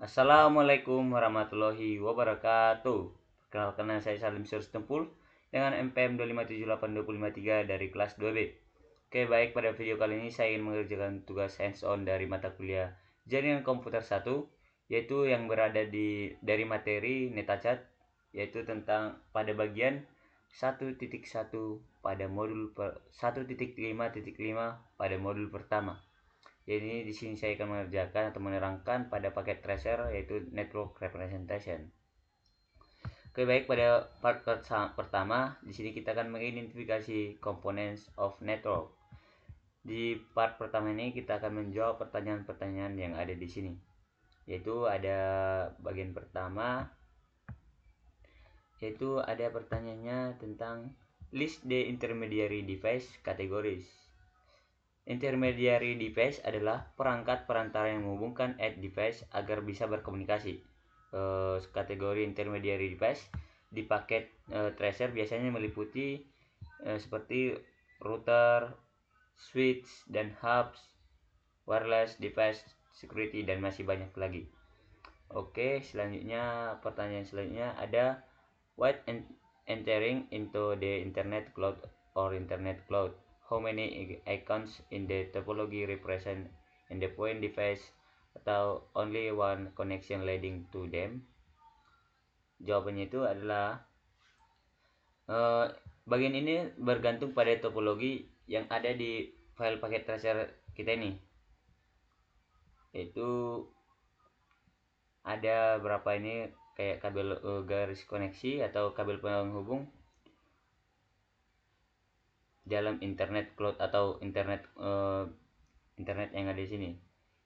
Assalamualaikum warahmatullahi wabarakatuh. Perkenalkan saya Salim Sirstempul dengan MPM 2578253 dari kelas 2B. Oke, baik, pada video kali ini saya ingin mengerjakan tugas hands-on dari mata kuliah Jaringan Komputer 1, yaitu yang berada dari materi NetaChat, yaitu tentang pada bagian 1.1 pada modul 1.5.5 pada modul pertama. Jadi di sini saya akan mengerjakan atau menerangkan pada paket tracer, yaitu network representation. Oke, baik, pada part pertama di sini kita akan mengidentifikasi components of network. Di part pertama ini kita akan menjawab pertanyaan-pertanyaan yang ada di sini. Yaitu ada bagian pertama, yaitu ada pertanyaannya tentang list the intermediary device categories. Intermediary device adalah perangkat perantara yang menghubungkan edge device agar bisa berkomunikasi. Kategori intermediary device di paket tracer biasanya meliputi seperti router, switch, dan hubs, wireless device, security, dan masih banyak lagi. Oke, selanjutnya pertanyaan selanjutnya ada what entering into the internet cloud or internet cloud. How many icons in the topology represent endpoint device atau only one connection leading to them? Jawabannya itu adalah bagian ini bergantung pada topologi yang ada di file paket tracer kita ini. Yaitu ada berapa ini kayak kabel garis koneksi atau kabel penghubung dalam internet cloud atau internet yang ada di sini.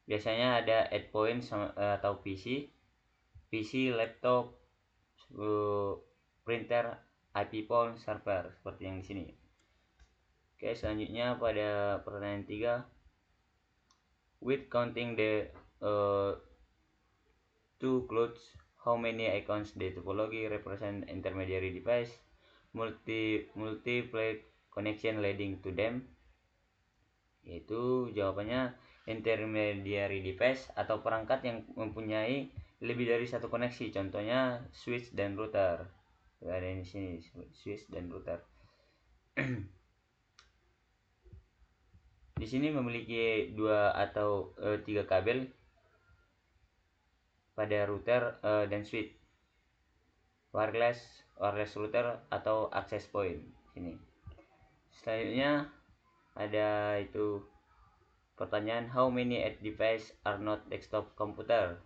Biasanya ada endpoint atau PC, laptop, printer, IP phone, server seperti yang di sini. Oke, selanjutnya pada pertanyaan 3, with counting the two clouds, how many icons the topology represent intermediary device, multiple connection leading to them? Yaitu jawabannya intermediary device atau perangkat yang mempunyai lebih dari satu koneksi, contohnya switch dan router. Ada di sini switch dan router. Di sini memiliki 2 atau 3 kabel pada router dan switch, wireless router atau access point sini. Selanjutnya ada itu pertanyaan how many edge device are not desktop computer.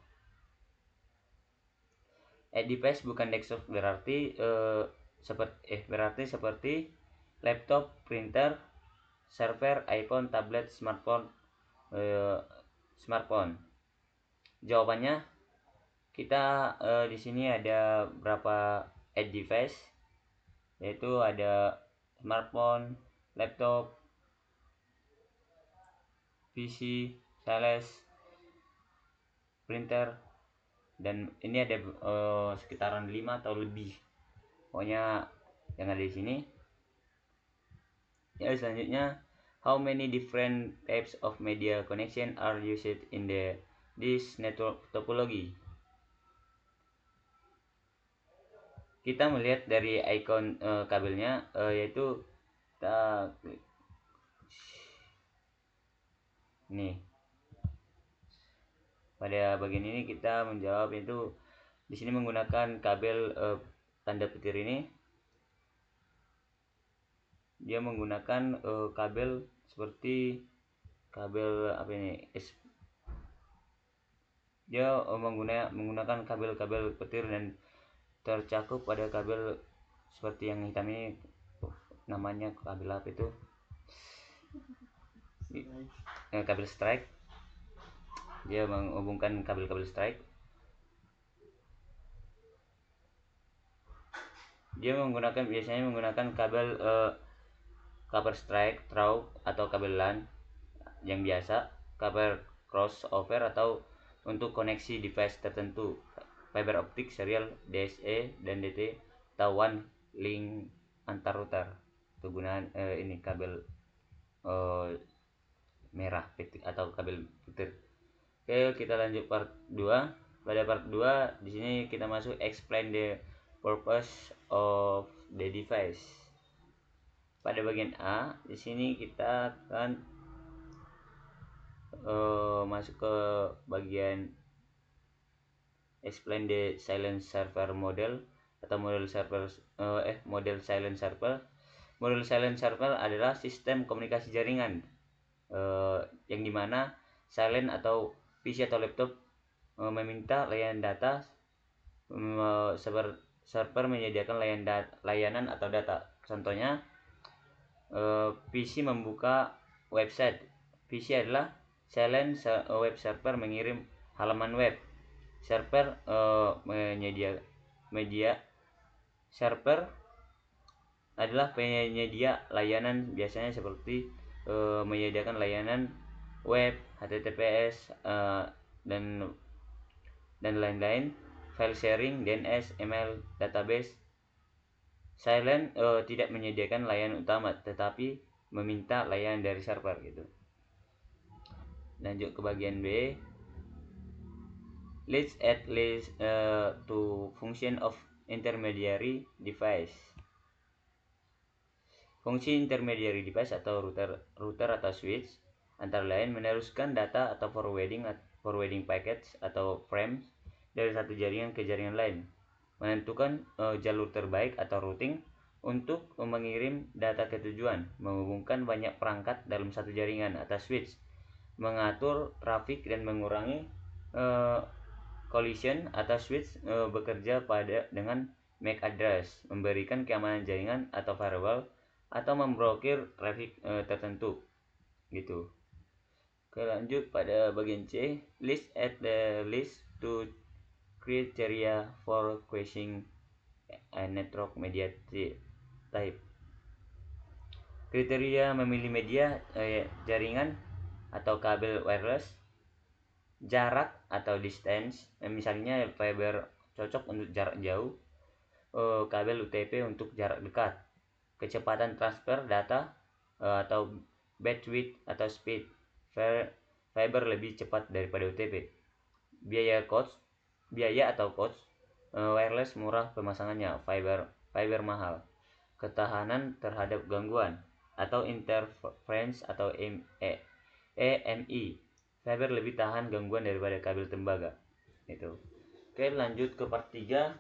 Edge device bukan desktop berarti seperti laptop, printer, server, iPhone, tablet, smartphone. Jawabannya kita di sini ada berapa edge device, yaitu ada smartphone, laptop, PC, stylus, printer, dan ini ada sekitaran 5 atau lebih. Pokoknya yang ada di sini. Ya, selanjutnya how many different types of media connection are used in this network topology? Kita melihat dari icon kabelnya, yaitu kita klik nih. Pada bagian ini kita menjawab itu di sini menggunakan kabel tanda petir ini. Dia menggunakan kabel seperti kabel apa ini? Dia menggunakan kabel-kabel petir dan tercakup pada kabel seperti yang hitam ini. Namanya kabel apa itu? Kabel strike. Dia menghubungkan kabel-kabel strike. Dia biasanya menggunakan kabel copper strike, through atau kabel LAN yang biasa, kabel crossover atau untuk koneksi device tertentu, fiber optic serial DSE dan DT atau one link antar router. Kegunaan ini kabel merah atau kabel petir. Oke, kita lanjut part 2. pada part 2 di sini kita masuk explain the purpose of the device. Pada bagian A di sini kita akan masuk ke bagian explain the silent server model atau model silent server. Model silent server adalah sistem komunikasi jaringan yang dimana silent atau PC atau laptop meminta layanan data, server menyediakan layanan atau data. Contohnya PC membuka website. PC adalah silent web server mengirim halaman web. Server server adalah penyedia layanan, biasanya seperti menyediakan layanan web, HTTPS dan lain-lain, file sharing, DNS, email, database. Silent tidak menyediakan layanan utama tetapi meminta layanan dari server gitu. Lanjut ke bagian B. Let's add to function of intermediary device. Fungsi intermediary device atau router atau switch antara lain meneruskan data atau forwarding packets atau frames dari satu jaringan ke jaringan lain, menentukan jalur terbaik atau routing untuk mengirim data ke tujuan, menghubungkan banyak perangkat dalam satu jaringan atau switch, mengatur traffic dan mengurangi collision atau switch bekerja dengan MAC address, memberikan keamanan jaringan atau firewall, atau memblokir traffic tertentu gitu. Oke, lanjut pada bagian C. List at the list to criteria for querying a network media type. Kriteria memilih media jaringan atau kabel wireless, jarak atau distance, misalnya fiber cocok untuk jarak jauh, kabel UTP untuk jarak dekat, kecepatan transfer data atau bandwidth atau speed, fiber lebih cepat daripada UTP, biaya atau cost, wireless murah pemasangannya, fiber mahal, ketahanan terhadap gangguan atau interference atau EMI, fiber lebih tahan gangguan daripada kabel tembaga itu. Oke, lanjut ke part 3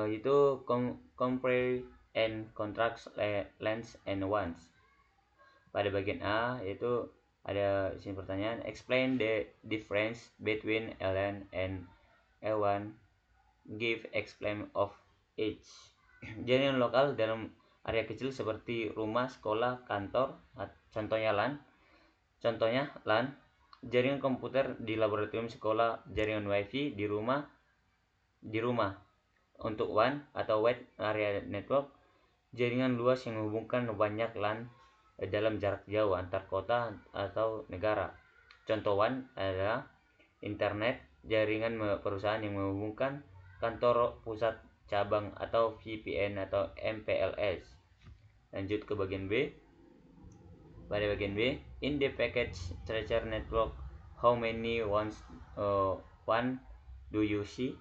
itu compare and contrast lengths and ones. Pada bagian A yaitu ada sini pertanyaan, explain the difference between LAN and L1, give explain of each. Jaringan lokal dalam area kecil seperti rumah, sekolah, kantor, contohnya LAN, jaringan komputer di laboratorium sekolah, jaringan wifi di rumah. Untuk WAN atau wide area network, jaringan luas yang menghubungkan banyak LAN dalam jarak jauh antar kota atau negara. Contoh WAN adalah internet, jaringan perusahaan yang menghubungkan kantor pusat, cabang, atau VPN atau MPLS. Lanjut ke bagian B. Pada bagian B, in the package tracer network, how many WAN do you see?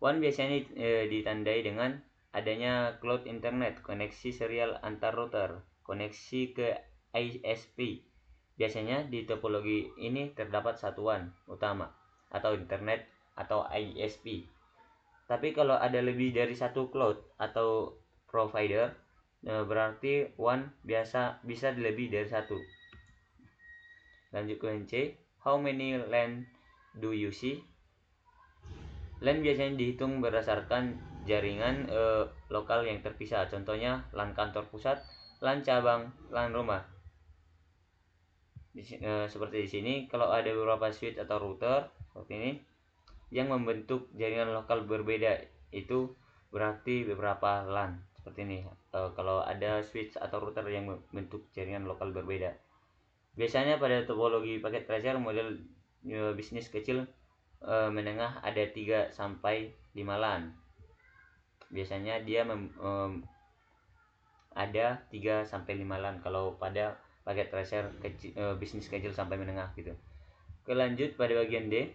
WAN biasanya ditandai dengan adanya cloud internet, koneksi serial antar router, koneksi ke ISP. Biasanya di topologi ini terdapat satu WAN utama atau internet atau ISP. Tapi kalau ada lebih dari satu cloud atau provider, berarti WAN bisa lebih dari satu. Lanjut ke C. How many LAN do you see? LAN biasanya dihitung berdasarkan jaringan lokal yang terpisah. Contohnya LAN kantor pusat, LAN cabang, LAN rumah. Seperti di sini, kalau ada beberapa switch atau router seperti ini yang membentuk jaringan lokal berbeda, itu berarti beberapa LAN seperti ini. Kalau ada switch atau router yang membentuk jaringan lokal berbeda. Biasanya pada topologi paket tracer model bisnis kecil menengah ada 3 sampai 5 LAN. Biasanya dia ada 3 sampai 5 LAN kalau pada paket tracer bisnis kecil sampai menengah gitu. Oke, lanjut pada bagian D.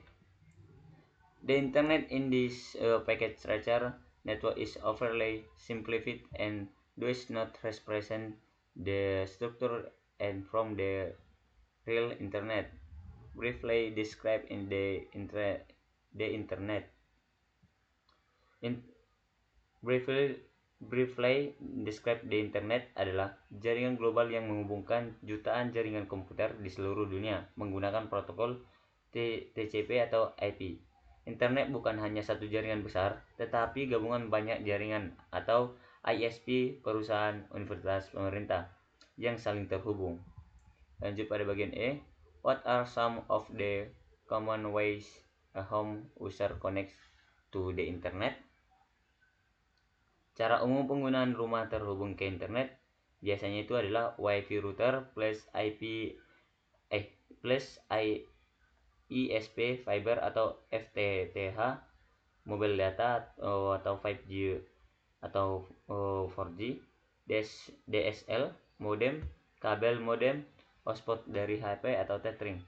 The internet in this packet structure network is overly simplified and does not represent the structure and from the real internet. Briefly described in the internet. In, briefly, briefly describe the internet adalah jaringan global yang menghubungkan jutaan jaringan komputer di seluruh dunia menggunakan protokol TCP atau IP. Internet bukan hanya satu jaringan besar, tetapi gabungan banyak jaringan atau ISP perusahaan, universitas, pemerintah yang saling terhubung. Lanjut pada bagian E. What are some of the common ways a home user connects to the internet? Cara umum penggunaan rumah terhubung ke internet biasanya itu adalah WiFi router plus ISP fiber atau FTTH, mobile data atau 5G atau 4G, DSL, modem, kabel modem, hotspot dari HP atau tethering.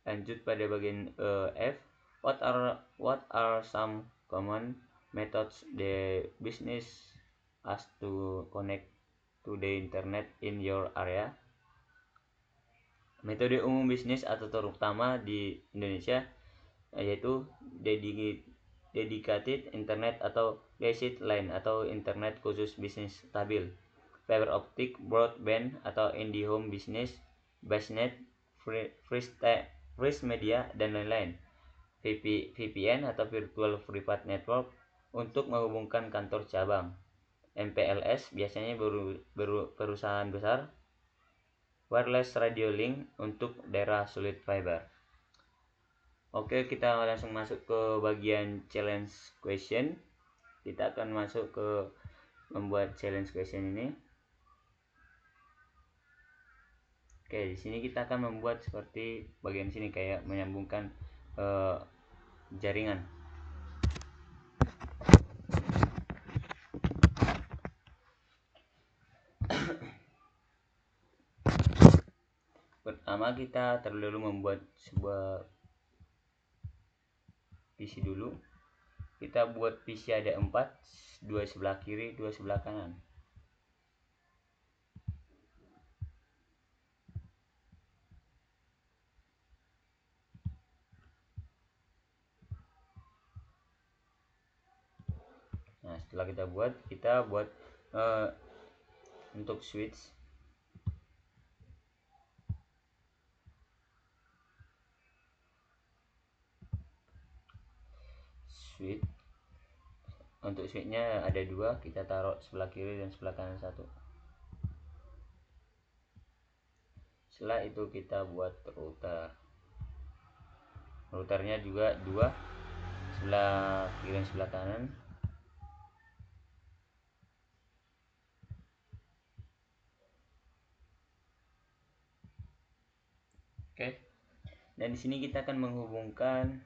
Lanjut pada bagian F. What are some common methods the business has to connect to the internet in your area? Metode umum bisnis atau terutama di Indonesia yaitu dedicated internet atau decent line atau internet khusus bisnis stabil, fiber optic broadband atau IndiHome business, BaseNet, Free Media dan lain-lain. VPN atau Virtual Private Network untuk menghubungkan kantor cabang. MPLS biasanya perusahaan besar. Wireless radio link untuk daerah sulit fiber. Oke, kita langsung masuk ke bagian challenge question. Kita akan masuk ke membuat challenge question ini. Oke, di sini kita akan membuat seperti bagian sini kayak menyambungkan jaringan. Pertama kita terlebih dahulu membuat sebuah PC dulu. Kita buat PC ada 4, 2 sebelah kiri, 2 sebelah kanan. Nah, setelah kita buat untuk switch untuk switchnya ada 2, kita taruh sebelah kiri dan sebelah kanan 1. Setelah itu kita buat routernya juga 2, sebelah kiri dan sebelah kanan. Oke. Dan di sini kita akan menghubungkan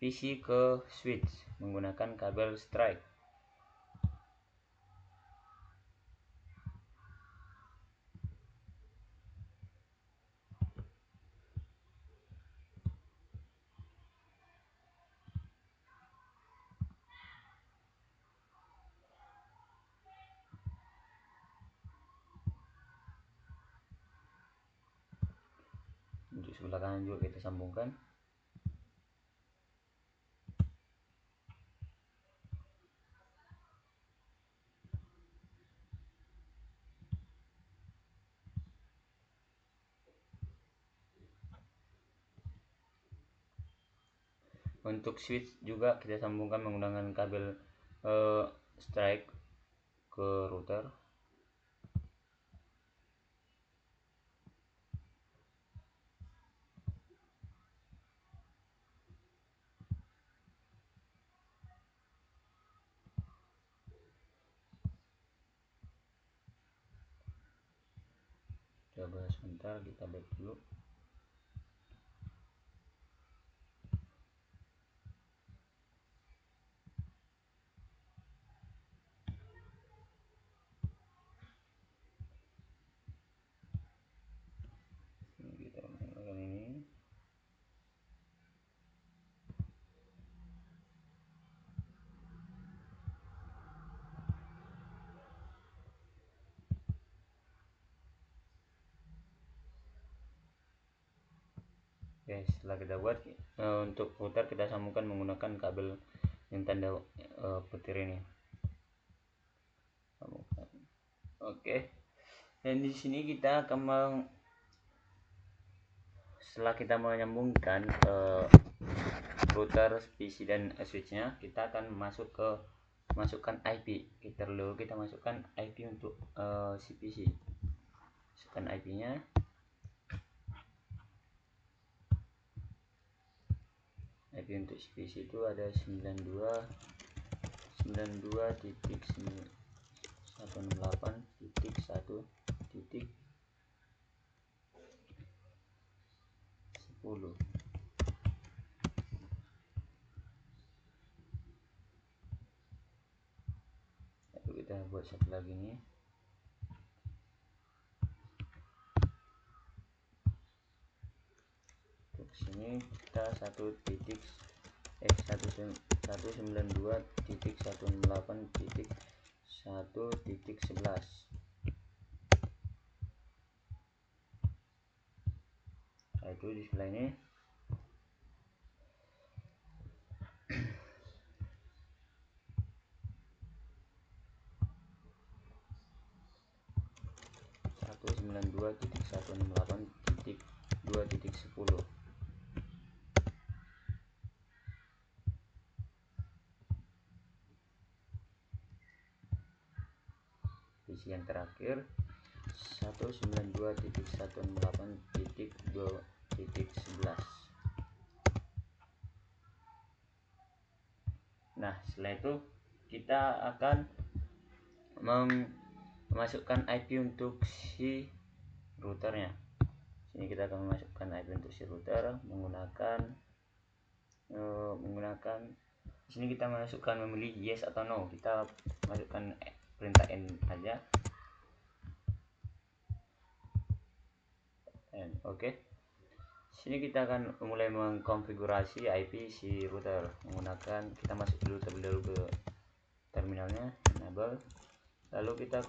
PC ke switch menggunakan kabel strike. Untuk sebelah kanan juga kita sambungkan. Untuk switch juga kita sambungkan menggunakan kabel strike ke router. Coba sebentar, kita back dulu. Kita menggunakan ini. Oke, setelah kita buat untuk router kita sambungkan menggunakan kabel yang tanda petir ini. Sambungkan. Oke, dan di sini kita akan setelah kita menyambungkan router, PC dan switchnya, kita akan masukkan IP. Kita masukkan IP untuk si PC. Masukkan IP-nya. IP untuk si PC itu ada 92.168.1.10. Lalu kita buat satu lagi nih. Untuk sini kita 192.168.1.11. Nah, itu di sebelah ini. Isi yang terakhir 192.168.2.11. Nah, setelah itu kita akan memasukkan IP untuk si routernya. Sini kita akan memasukkan IP untuk si router menggunakan sini kita masukkan memilih yes atau no. Kita masukkan perintah N aja. Oke. Sini kita akan mulai mengkonfigurasi IP si router menggunakan, kita masuk terlebih dahulu ke terminalnya, enable, lalu kita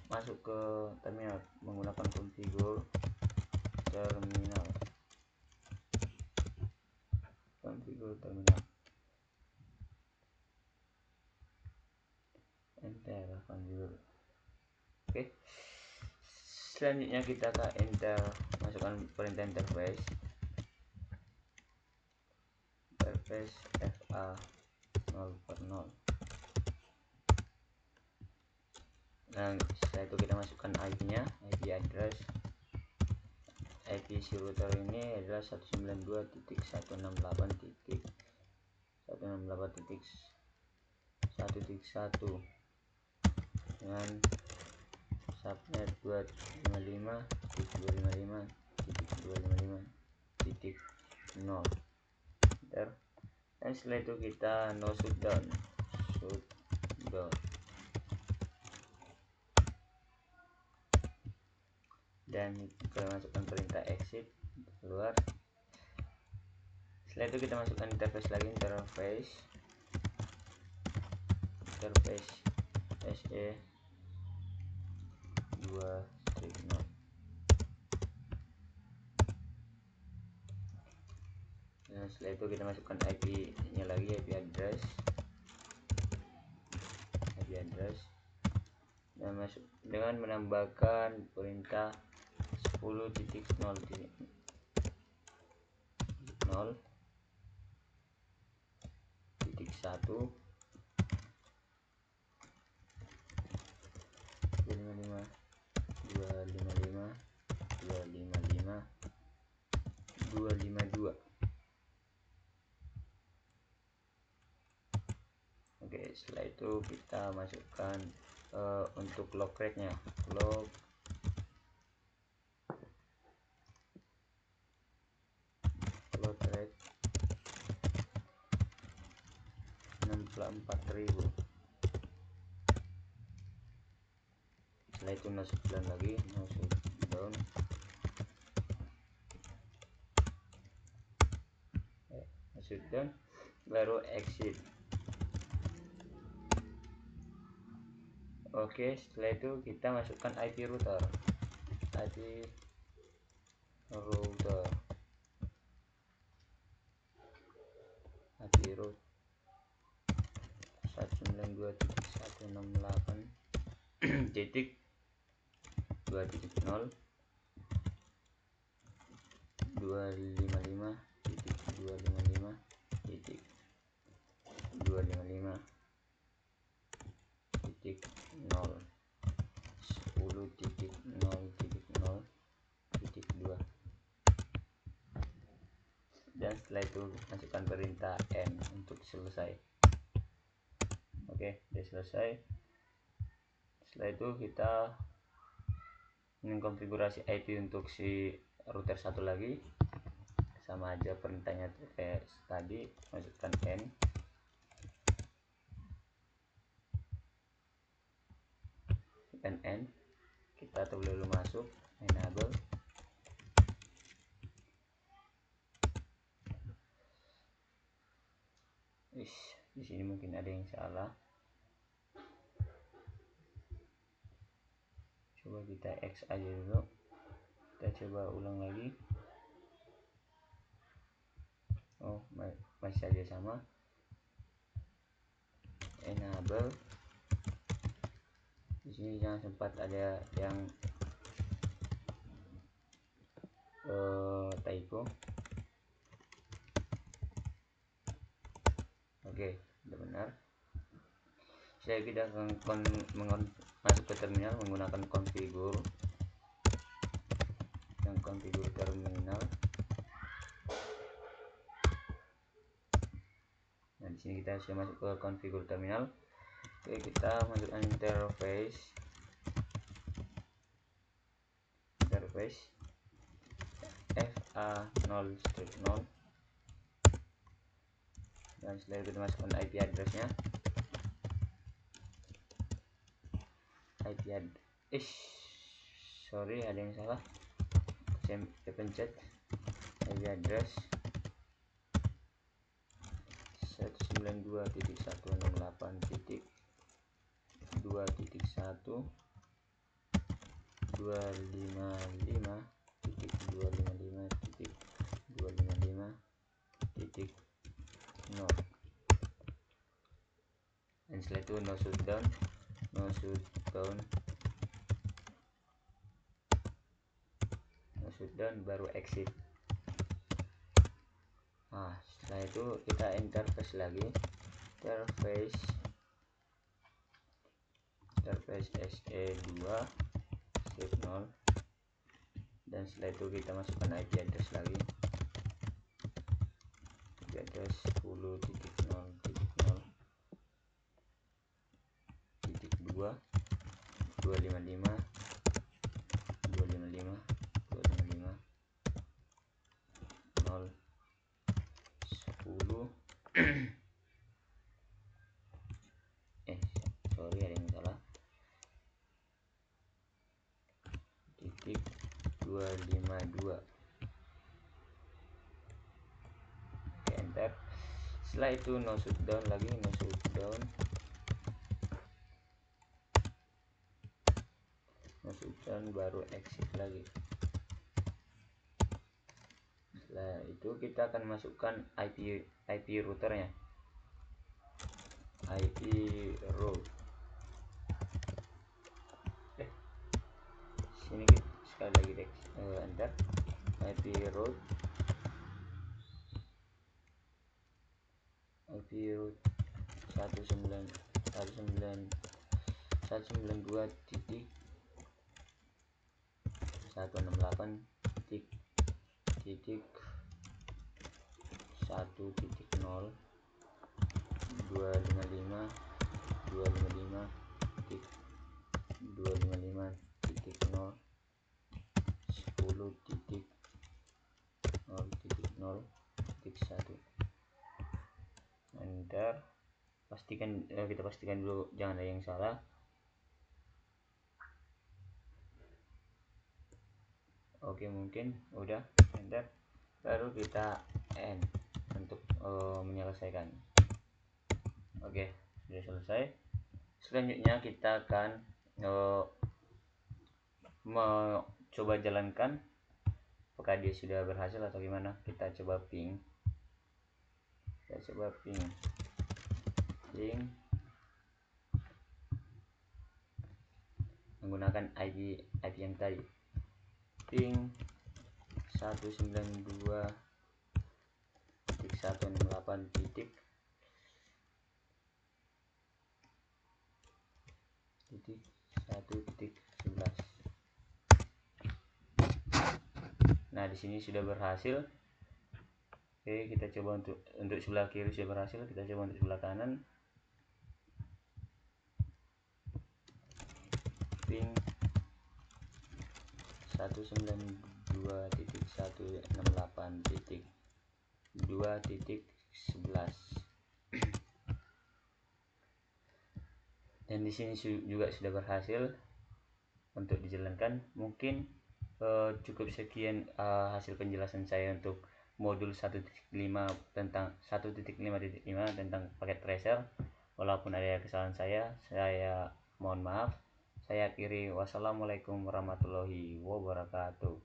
masuk ke terminal menggunakan configure terminal, enter configure. Oke. Selanjutnya kita ke enter, masukkan perintah interface FA 0/0. Nah, setelah itu kita masukkan IP-nya, IP address. IP si router ini adalah 192.168.1.1 dengan subnet 255.255.255.0. Dan setelah itu kita no shutdown. Dan kita masukkan perintah exit keluar. Setelah itu kita masukkan interface lagi, interface SE 2/0. Nah, setelah itu kita masukkan IP nya lagi, IP address dan masuk dengan menambahkan perintah 10.0.0 1 255.255.252. Oke, setelah itu kita masukkan untuk log rate-nya, log rate 64.000. Setelah itu no shutdown lagi, shutdown, baru exit. Oke, setelah itu kita masukkan IP router. titik 2.0 255 titik 255 titik 255 titik 0 10 titik 0 titik 0 titik 2. Dan setelah itu masukkan perintah N untuk selesai. Oke, sudah selesai. Setelah itu kita mengkonfigurasi IP untuk si router satu lagi, sama aja perintahnya kayak tadi. Masukkan N, kita tunggu dulu masuk, enable. Di sini mungkin ada yang salah. Coba kita X aja dulu. Kita coba ulang lagi. Oh, masih aja sama. Enable. Di sini jangan sempat ada yang typo. Oke, sudah benar. Saya kita akan masuk ke terminal menggunakan configure terminal. Nah, di sini kita sudah masuk ke configure terminal. Oke, kita masukkan interface FA0/0, dan setelah itu kita masukkan IP addressnya. Sorry, ada yang salah, saya pencet IP address 192.168.255.255.255.0. Dan setelah itu no shutdown baru exit. Nah, setelah itu kita interface lagi, interface SE2 save 0, dan setelah itu kita masukkan IP address lagi, IP address 10.0.0.2 255 255 255 0 10 sorry, ada yang salah, titik 252. Oke, enter. Setelah itu no shutdown lagi, baru exit lagi. Setelah itu kita akan masukkan IP routernya, IP route. Sini sekali lagi deh, enter. IP route 192.168.1.0 255.255.0 10.0.0.1. Enter. Kita pastikan dulu jangan ada yang salah. Oke, mungkin udah, enter. Baru kita end untuk menyelesaikan. Oke, sudah selesai. Selanjutnya kita akan coba jalankan apakah dia sudah berhasil atau gimana. Kita coba ping menggunakan IP yang tadi, ping 192.168.1.11. Nah, di sini sudah berhasil. Oke, kita coba untuk sebelah kiri sudah berhasil, kita coba untuk sebelah kanan. Ping 192.168.2.11. Dan di sini juga sudah berhasil untuk dijalankan. Mungkin cukup sekian hasil penjelasan saya untuk modul 1.5 tentang 1.5.5 tentang paket tracer. Walaupun ada kesalahan saya mohon maaf. Saya akhiri. Wassalamualaikum warahmatullahi wabarakatuh.